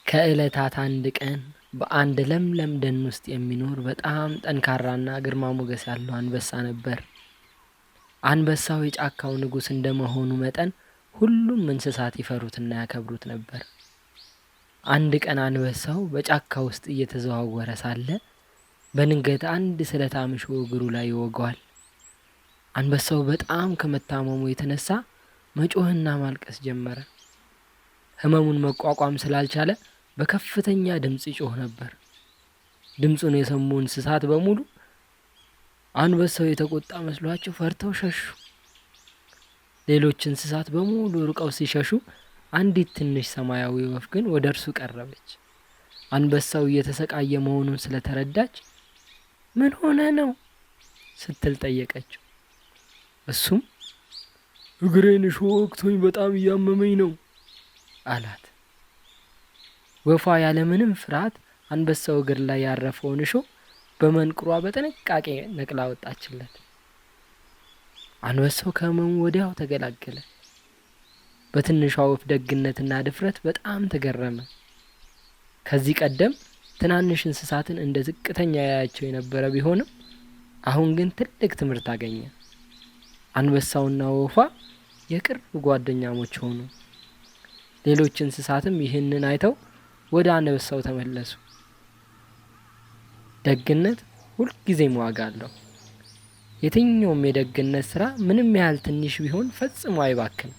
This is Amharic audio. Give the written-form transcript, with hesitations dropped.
ከዕለታት አንድ ቀን በአንድ ለምለም ደን ውስጥ የሚኖር በጣም ጠንካራና ግርማ ሞገስ ያለው አንበሳ ነበር። አንበሳው የጫካው ንጉሥ እንደመሆኑ መጠን ሁሉም እንስሳት ይፈሩትና ያከብሩት ነበር። አንድ ቀን አንበሳው በጫካ ውስጥ እየተዘዋወረ ሳለ በድንገት አንድ ስለታም እሾህ እግሩ ላይ ይወጋዋል። አንበሳው በጣም ከመታመሙ የተነሳ መጮህና ማልቀስ ጀመረ። ህመሙን መቋቋም ስላልቻለ በከፍተኛ ድምፅ ይጮህ ነበር። ድምፁን የሰሙ እንስሳት በሙሉ አንበሳው የተቆጣ መስሏቸው ፈርተው ሸሹ። ሌሎች እንስሳት በሙሉ ርቀው ሲሸሹ አንዲት ትንሽ ሰማያዊ ወፍ ግን ወደ እርሱ ቀረበች። አንበሳው እየተሰቃየ መሆኑን ስለተረዳች ምን ሆነ ነው ስትል ጠየቀችው። እሱም እግሬን እሾህ ወግቶኝ በጣም እያመመኝ ነው አላት። ወፏ ያለምንም ፍርሃት አንበሳው እግር ላይ ያረፈውን እሾህ በመንቅሯ በጥንቃቄ ነቅላ ወጣችለት። አንበሳው ከህመሙ ወዲያው ተገላገለ። በትንሿ ወፍ ደግነትና ድፍረት በጣም ተገረመ። ከዚህ ቀደም ትናንሽ እንስሳትን እንደ ዝቅተኛ ያያቸው የነበረ ቢሆንም አሁን ግን ትልቅ ትምህርት አገኘ። አንበሳውና ወፏ የቅርብ ጓደኛሞች ሆኑ። ሌሎች እንስሳትም ይህንን አይተው ወደ አንበሳው ተመለሱ። ደግነት ሁልጊዜም ዋጋ አለው። የትኛውም የደግነት ስራ ምንም ያህል ትንሽ ቢሆን ፈጽሞ አይባክንም።